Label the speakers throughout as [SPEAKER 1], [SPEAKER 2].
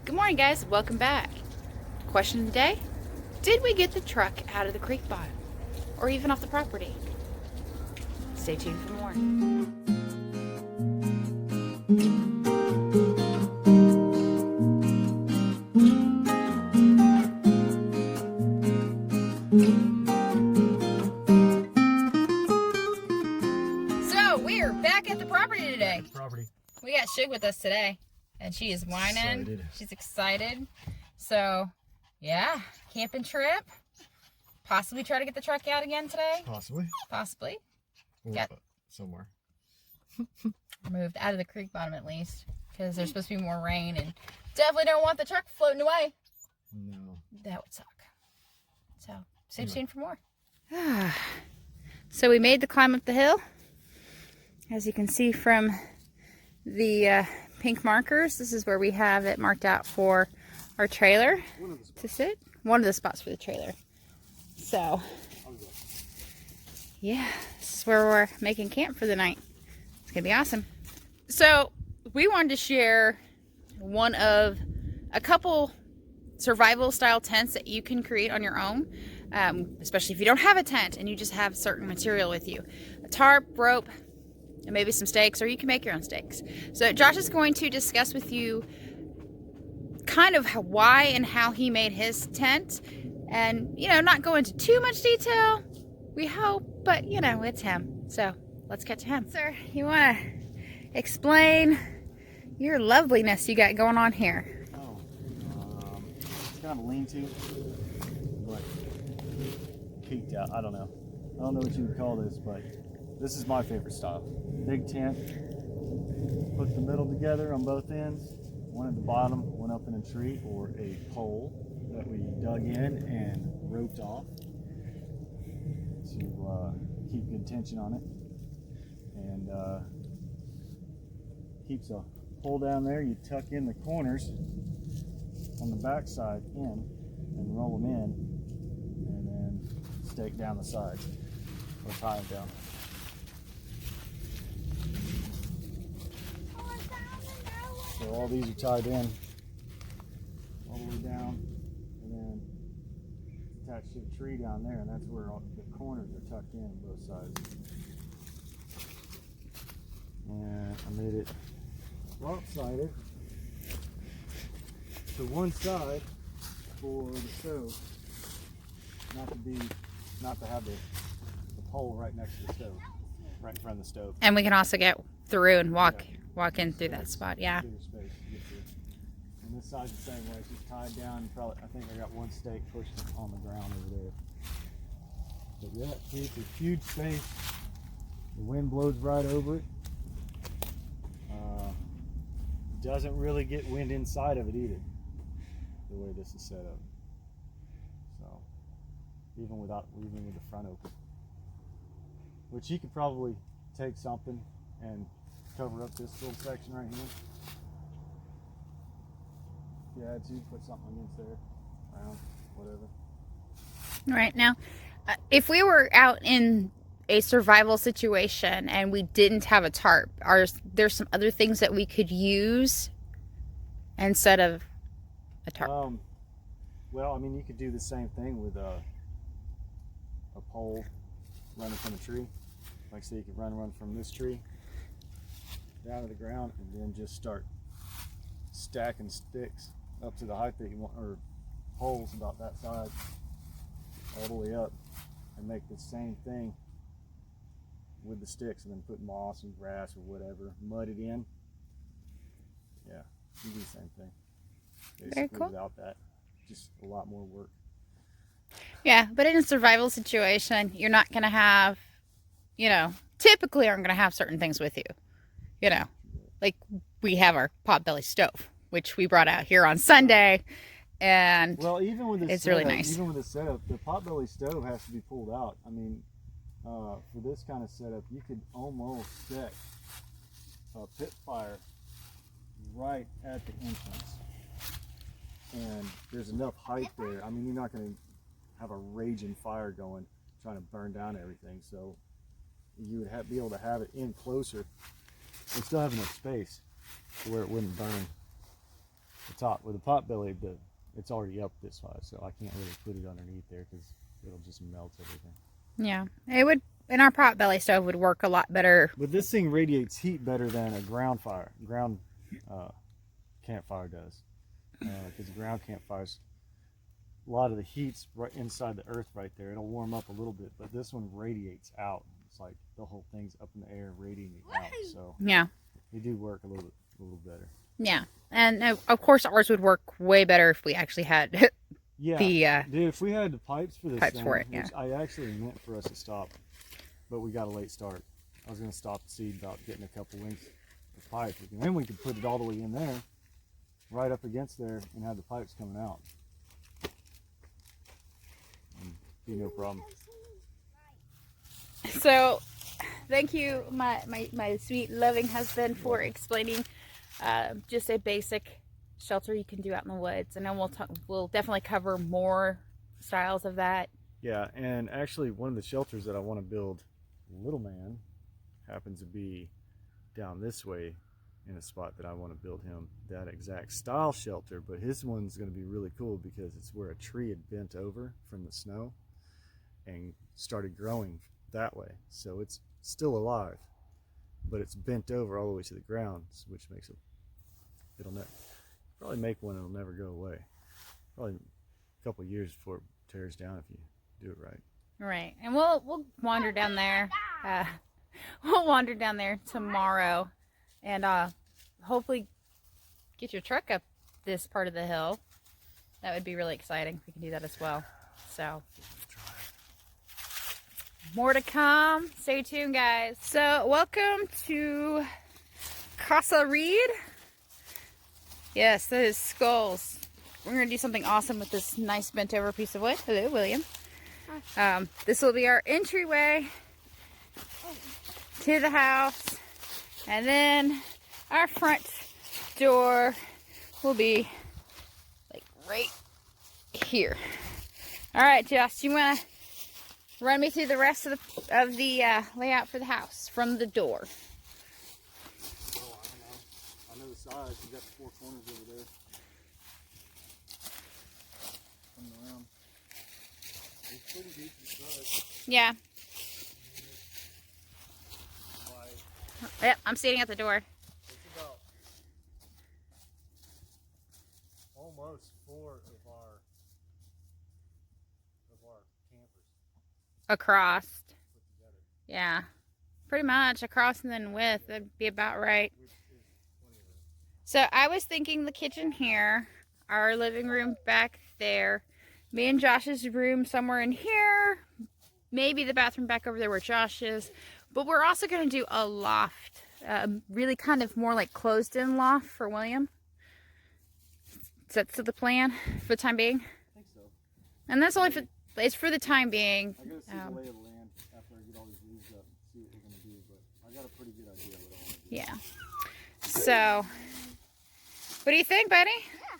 [SPEAKER 1] Good morning, guys. Welcome back. Question of the day: did we get the truck out of the creek bottom or even off the property? Stay tuned for more. So we're back at the property today. We got Shug with us today, and she is whining.
[SPEAKER 2] Excited.
[SPEAKER 1] She's excited. So, yeah, camping trip. Possibly try to get the truck out again today.
[SPEAKER 2] Possibly.
[SPEAKER 1] Possibly.
[SPEAKER 2] Or,
[SPEAKER 1] Got-
[SPEAKER 2] somewhere.
[SPEAKER 1] Moved out of the creek bottom at least, because there's supposed to be more rain, and definitely don't want the truck floating away.
[SPEAKER 2] No.
[SPEAKER 1] That would suck. So, stay tuned for more. So we made the climb up the hill. As you can see from the pink markers, this is where we have it marked out for our trailer to sit. One of the spots for the trailer. So, yeah, this is where we're making camp for the night. It's gonna be awesome. So, we wanted to share one of a couple survival style tents that you can create on your own, especially if you don't have a tent and you just have certain material with you. A tarp, rope, and maybe some stakes, or you can make your own stakes. So Josh is going to discuss with you kind of why and how he made his tent, and not go into too much detail, we hope, but it's him. So let's get to him. Sir, you want to explain your loveliness you got going on here?
[SPEAKER 2] It's kind of a lean-to, but peaked out. I don't know what you would call this, but this is my favorite style. Big tent, put the middle together on both ends, one at the bottom, one up in a tree or a pole that we dug in and roped off to keep good tension on it, and keeps a hole down there. You tuck in the corners on the back side in and roll them in, and then stake down the sides or tie them down. So all these are tied in all the way down, and then attached to the tree down there, and that's where all the corners are tucked in on both sides. And I made it lopsided to one side for the stove, not to have the pole right next to the stove, right in front of the stove.
[SPEAKER 1] And we can also get through and walk in through that spot. Yeah.
[SPEAKER 2] Bigger space to get through. And this side's the same way. It's just tied down. Probably, I think I got one stake pushed on the ground over there. But yeah, see, it's a huge space. The wind blows right over it. Doesn't really get wind inside of it either, the way this is set up. So even with the front open, which you could probably take something and cover up this little section right here. If you had to, put something against there, around, whatever.
[SPEAKER 1] Right now, if we were out in a survival situation and we didn't have a tarp, are there some other things that we could use instead of a tarp?
[SPEAKER 2] Well, I mean, you could do the same thing with a pole running from a tree. Like, so you could run from this tree down to the ground, and then just start stacking sticks up to the height that you want, or poles about that size, all the way up, and make the same thing with the sticks, and then put moss and grass or whatever, mud it in. Yeah, you do the same thing. Basically,
[SPEAKER 1] very cool.
[SPEAKER 2] Without that, just a lot more work.
[SPEAKER 1] Yeah, but in a survival situation, you're not going to have, typically aren't going to have certain things with you. Like we have our potbelly stove, which we brought out here on Sunday, and
[SPEAKER 2] well, even with this
[SPEAKER 1] it's
[SPEAKER 2] setup,
[SPEAKER 1] really nice.
[SPEAKER 2] Even with the setup, the potbelly stove has to be pulled out. I mean, for this kind of setup, you could almost set a pit fire right at the entrance, and there's enough height there. I mean, you're not going to have a raging fire going, trying to burn down everything. So you would be able to have it in closer and still have enough space to where it wouldn't burn. the top with the pot belly, it's already up this high, so I can't really put it underneath there because it'll just melt everything.
[SPEAKER 1] Yeah, it would. And our pot belly stove would work a lot better.
[SPEAKER 2] But this thing radiates heat better than a ground campfire does, because ground campfires, a lot of the heat's right inside the earth right there. It'll warm up a little bit, but this one radiates out. It's like the whole thing's up in the air radiating out, so
[SPEAKER 1] Yeah.
[SPEAKER 2] they do work a little better.
[SPEAKER 1] Yeah, and of course ours would work way better if we actually had
[SPEAKER 2] Yeah,
[SPEAKER 1] the
[SPEAKER 2] dude, if we had the pipes for this
[SPEAKER 1] pipes
[SPEAKER 2] thing,
[SPEAKER 1] for it, yeah.
[SPEAKER 2] which I actually meant for us to stop, but we got a late start. I was going to stop and see about getting a couple lengths of pipe, and then we could put it all the way in there, right up against there, and have the pipes coming out. And be no problem.
[SPEAKER 1] So, thank you, my sweet, loving husband, for explaining just a basic shelter you can do out in the woods. And then we'll definitely cover more styles of that.
[SPEAKER 2] Yeah, and actually one of the shelters that I want to build, little man, happens to be down this way in a spot that I want to build him that exact style shelter, but his one's going to be really cool because it's where a tree had bent over from the snow and started growing that way. So it's still alive, but it's bent over all the way to the ground, which makes it'll probably make one that'll never go away. Probably a couple of years before it tears down if you do it right.
[SPEAKER 1] Right, and we'll wander down there. We'll wander down there tomorrow, and hopefully get your truck up this part of the hill. That would be really exciting if we can do that as well. So more to come. Stay tuned, guys. So welcome to Casa Reed. Yes, that is skulls. We're going to do something awesome with this nice bent over piece of wood. Hello, William. This will be our entryway to the house. And then our front door will be like right here. All right, Josh, do you want to run me through the rest of the layout for the house from the door?
[SPEAKER 2] Oh, I know the size. You got the four corners over there. Coming around. It's pretty decent size.
[SPEAKER 1] Yeah.
[SPEAKER 2] Like,
[SPEAKER 1] Yep, I'm standing at the door.
[SPEAKER 2] it's about almost four of our campers
[SPEAKER 1] Across.
[SPEAKER 2] put together.
[SPEAKER 1] Yeah. Pretty much across and then width. That'd be about right.
[SPEAKER 2] Which is plenty of room.
[SPEAKER 1] So I was thinking the kitchen here, our living room back there, me and Josh's room somewhere in here, maybe the bathroom back over there where Josh is, but we're also going to do a loft, really kind of more like closed-in loft for William. Is that still the plan for the time being?
[SPEAKER 2] I think so.
[SPEAKER 1] And that's only for, it's for the time being.
[SPEAKER 2] I gotta see the lay of the land after I get all these leaves up and see what we're gonna do, but I got a pretty good idea what I want to do.
[SPEAKER 1] Yeah. So, what do you think, buddy?
[SPEAKER 3] Yeah.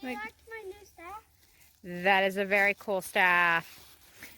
[SPEAKER 3] Do you like my new staff?
[SPEAKER 1] That is a very cool staff.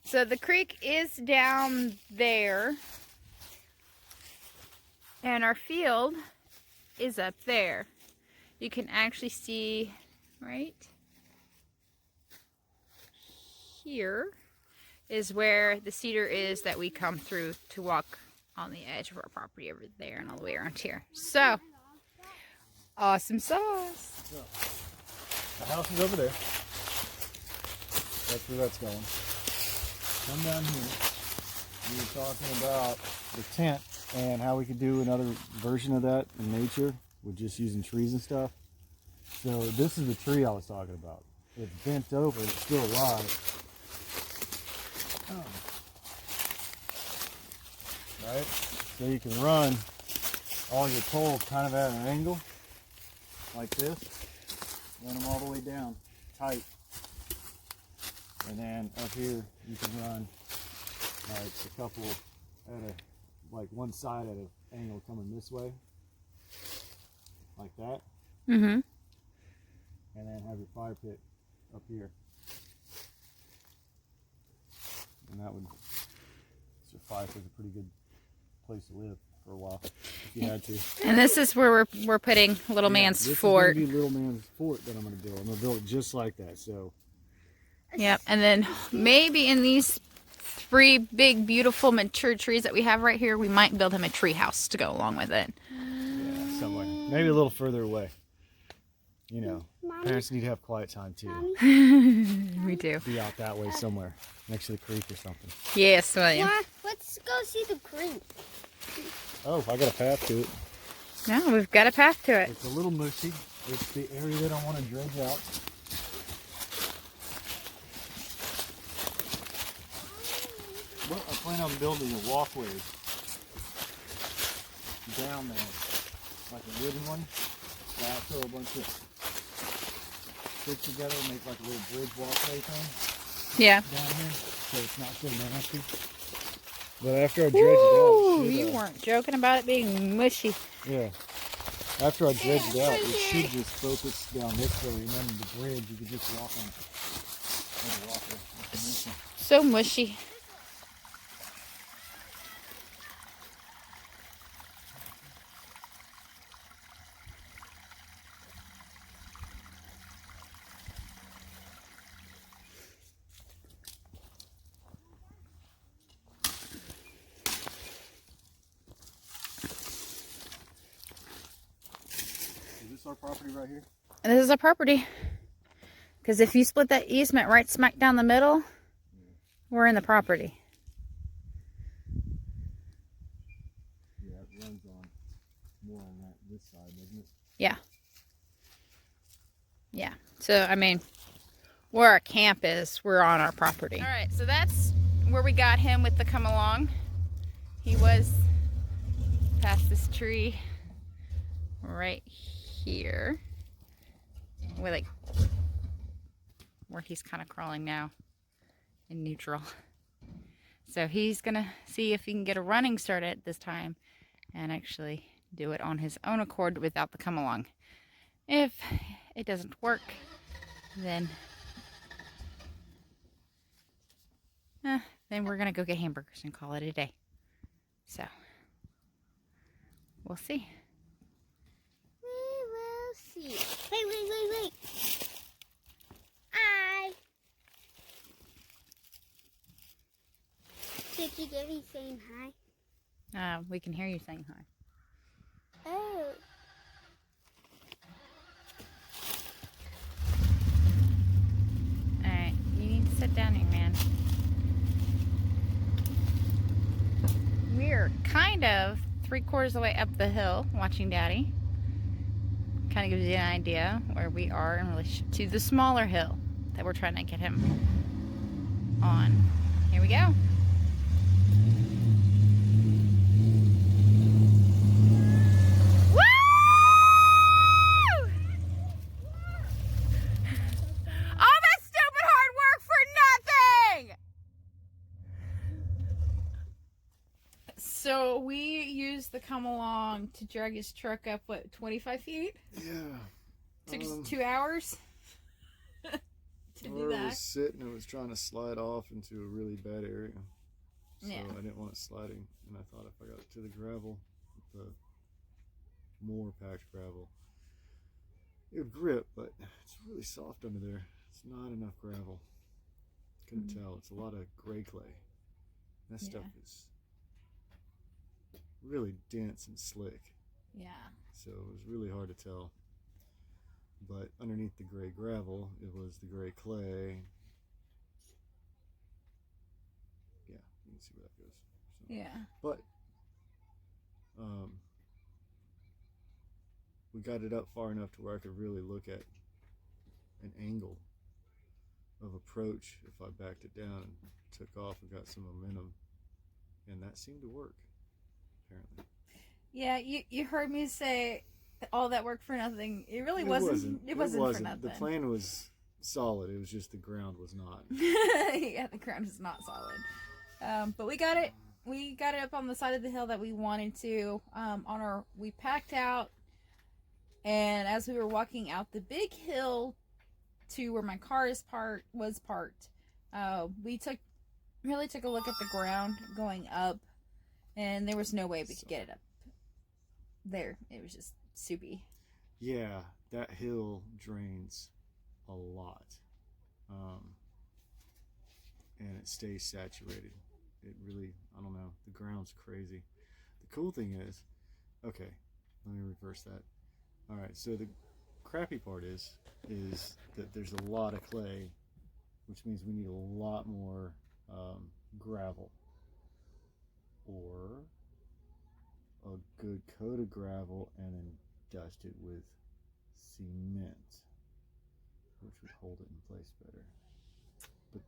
[SPEAKER 1] So the creek is down there, and our field is up there. You can actually see right here is where the cedar is that we come through to walk on the edge of our property over there and all the way around here. So, awesome sauce.
[SPEAKER 2] So, the house is over there. That's where that's going. Come down here. We were talking about the tent and how we could do another version of that in nature with just using trees and stuff. So this is the tree I was talking about. It's bent over, it's still alive. Right? So you can run all your poles kind of at an angle, like this. Run them all the way down, tight. And then up here, you can run like a couple at like one side at an angle coming this way, like that.
[SPEAKER 1] Mm-hmm.
[SPEAKER 2] And then have your fire pit up here. And that would, so fire pit's a pretty good place to live. for a while if you had to.
[SPEAKER 1] And this is where we're putting little man's fort.
[SPEAKER 2] This is gonna be little man's fort that I'm gonna build. I'm gonna build it just like that. So.
[SPEAKER 1] Yep, and then maybe in these 3 big, beautiful, mature trees that we have right here, we might build him a tree house to go along with it.
[SPEAKER 2] Yeah, somewhere. Maybe a little further away. You know,
[SPEAKER 3] Mommy?
[SPEAKER 2] parents need to have quiet time too.
[SPEAKER 1] We do.
[SPEAKER 2] Be out that way somewhere, next to the creek or something.
[SPEAKER 1] Yes, William.
[SPEAKER 3] Yeah, let's go see the creek.
[SPEAKER 2] Oh, I got a path to it.
[SPEAKER 1] No, we've got a path to it.
[SPEAKER 2] It's a little mushy. It's the area that I want to dredge out. Well, I plan on building a walkway down there, like a wooden one. So I'll throw a bunch of sticks together, make like a little bridge walkway thing
[SPEAKER 1] Yeah.
[SPEAKER 2] down here, so it's not so nasty. But after I dredge it out,
[SPEAKER 1] Ooh,
[SPEAKER 2] it should,
[SPEAKER 1] you weren't joking about it being mushy.
[SPEAKER 2] yeah. After I dredge it out, it should just focus down this way, and then the bridge you could just walk on. Like a walkway.
[SPEAKER 1] So mushy.
[SPEAKER 2] Is this our property right here?
[SPEAKER 1] And this is our property. Because if you split that easement right smack down the middle, we're in the property.
[SPEAKER 2] Yeah, it runs on more on this side, doesn't it?
[SPEAKER 1] Yeah. Yeah. So, I mean, where our camp is, we're on our property. All right, so that's where we got him with the come along. He was past this tree right here. We're like where he's kind of crawling now in neutral. So he's gonna see if he can get a running start at this time and actually do it on his own accord without the come along. If it doesn't work, then we're gonna go get hamburgers and call it a day. So we'll see.
[SPEAKER 3] We will see. Wait. Did you get me saying hi?
[SPEAKER 1] We can hear you saying hi.
[SPEAKER 3] Oh.
[SPEAKER 1] Alright, you need to sit down here, man. We're kind of 3/4 of the way up the hill watching Daddy. Kind of gives you an idea where we are in relation to the smaller hill that we're trying to get him on. Here we go. So we used the come along to drag his truck up, what, 25 feet?
[SPEAKER 2] Yeah.
[SPEAKER 1] Took us 2 hours to do
[SPEAKER 2] Where it
[SPEAKER 1] that.
[SPEAKER 2] was sitting, it was trying to slide off into a really bad area. So
[SPEAKER 1] Yeah.
[SPEAKER 2] I didn't want it sliding, and I thought if I got it to the gravel, the more packed gravel, it would grip, but it's really soft under there. It's not enough gravel. Couldn't tell. It's a lot of gray clay. That stuff is really dense and slick.
[SPEAKER 1] Yeah.
[SPEAKER 2] So it was really hard to tell. But underneath the gray gravel, it was the gray clay. Yeah, you can see where that goes. So,
[SPEAKER 1] Yeah.
[SPEAKER 2] but we got it up far enough to where I could really look at an angle of approach if I backed it down and took off and got some momentum. And that seemed to work, apparently.
[SPEAKER 1] Yeah, you heard me say all that work for nothing. It really wasn't. It wasn't for nothing.
[SPEAKER 2] The plan was solid. It was just the ground was not.
[SPEAKER 1] Yeah, the ground is not solid. But we got it. We got it up on the side of the hill that we wanted to. We packed out, and as we were walking out the big hill to where my car was parked, we really took a look at the ground going up, and there was no way we could get it up there. It was just soupy.
[SPEAKER 2] Yeah, that hill drains a lot. And it stays saturated. It really, I don't know, the ground's crazy. The cool thing is, okay, let me reverse that. All right, so the crappy part is that there's a lot of clay, which means we need a lot more gravel, or a good coat of gravel and then dust it with cement, which would hold it in place better. But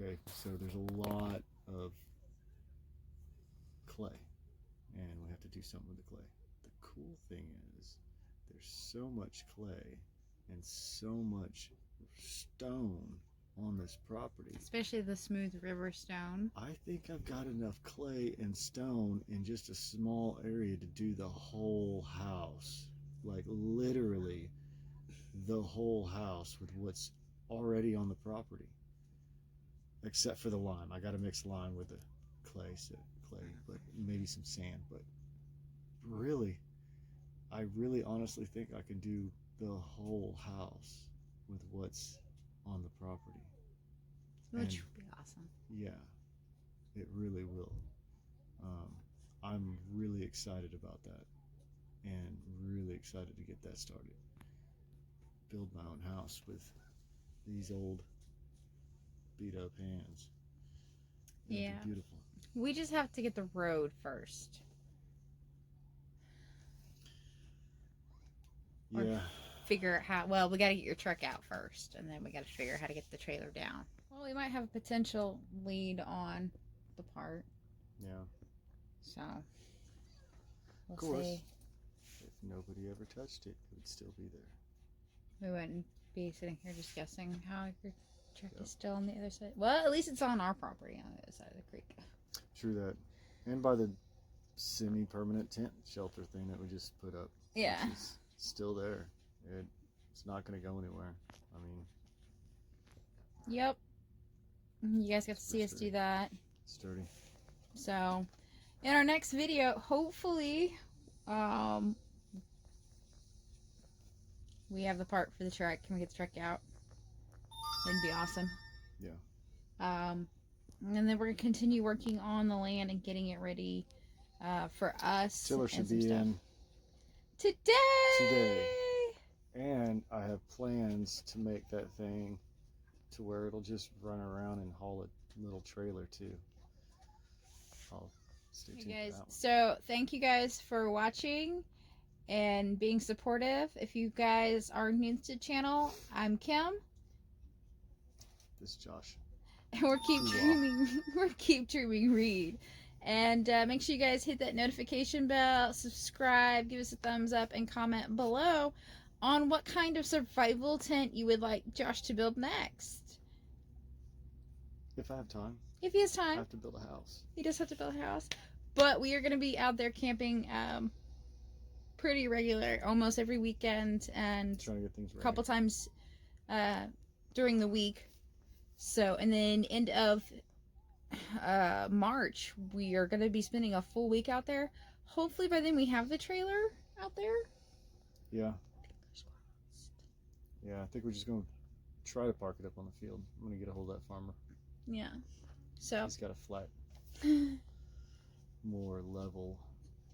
[SPEAKER 2] okay, so there's a lot of clay, and we have to do something with the clay. The cool thing is there's so much clay and so much stone on this property.
[SPEAKER 1] Especially the smooth river stone.
[SPEAKER 2] I think I've got enough clay and stone in just a small area to do the whole house. Like literally the whole house with what's already on the property. Except for the lime. I gotta mix lime with the clay, but maybe some sand. But really, I really honestly think I can do the whole house with what's on the property.
[SPEAKER 1] Which would be awesome.
[SPEAKER 2] Yeah, it really will. I'm really excited about that, and really excited to get that started. Build my own house with these old beat up hands. It'll
[SPEAKER 1] Yeah.
[SPEAKER 2] be beautiful.
[SPEAKER 1] We just have to get the road first. Or
[SPEAKER 2] Yeah.
[SPEAKER 1] figure out how. Well, we got to get your truck out first, and then we got to figure out how to get the trailer down. Well, we might have a potential lead on the part,
[SPEAKER 2] Yeah.
[SPEAKER 1] so we'll
[SPEAKER 2] Of course.
[SPEAKER 1] see.
[SPEAKER 2] If nobody ever touched it, it would still be there.
[SPEAKER 1] We wouldn't be sitting here just guessing how your truck
[SPEAKER 2] Yep.
[SPEAKER 1] is still on the other side. Well, at least it's on our property on the other side of the creek.
[SPEAKER 2] True that. And by the semi-permanent tent shelter thing that we just put up.
[SPEAKER 1] Yeah.
[SPEAKER 2] Which is still there. It's not going to go anywhere. I mean,
[SPEAKER 1] Yep. You guys got to see us do that.
[SPEAKER 2] sturdy.
[SPEAKER 1] So, in our next video, hopefully, we have the part for the truck. Can we get the truck out? That'd be awesome.
[SPEAKER 2] Yeah.
[SPEAKER 1] And then we're gonna continue working on the land and getting it ready for us.
[SPEAKER 2] Tiller
[SPEAKER 1] and
[SPEAKER 2] should
[SPEAKER 1] some
[SPEAKER 2] be
[SPEAKER 1] stuff.
[SPEAKER 2] in
[SPEAKER 1] Today.
[SPEAKER 2] and I have plans to make that thing to where it'll just run around and haul a little trailer too. I'll stay tuned
[SPEAKER 1] Hey guys,
[SPEAKER 2] for that one.
[SPEAKER 1] so thank you guys for watching and being supportive. If you guys are new to the channel, I'm Kim.
[SPEAKER 2] This is Josh.
[SPEAKER 1] And we're keep dreaming Reed. And make sure you guys hit that notification bell, subscribe, give us a thumbs up, and comment below on what kind of survival tent you would like Josh to build next.
[SPEAKER 2] If I have time,
[SPEAKER 1] If he has
[SPEAKER 2] I
[SPEAKER 1] time.
[SPEAKER 2] have to build a house.
[SPEAKER 1] He does have to build a house. But we are going to be out there camping pretty regular, almost every weekend, and
[SPEAKER 2] Trying to get things
[SPEAKER 1] a
[SPEAKER 2] ready.
[SPEAKER 1] couple times during the week. So, and then end of March, we are going to be spending a full week out there. Hopefully by then we have the trailer out there.
[SPEAKER 2] Yeah. Yeah, I think we're just going to try to park it up on the field. I'm going to get a hold of that farmer.
[SPEAKER 1] Yeah. So,
[SPEAKER 2] He's got a flat, more level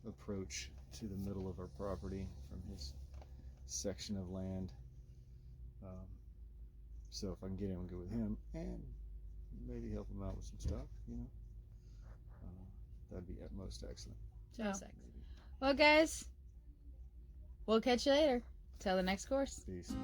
[SPEAKER 2] approach to the middle of our property from his section of land. So if I can get him and go with him and maybe help him out with some stuff, you know, that'd be at most excellent.
[SPEAKER 1] so well, guys, we'll catch you later. Till the next course.
[SPEAKER 2] Peace.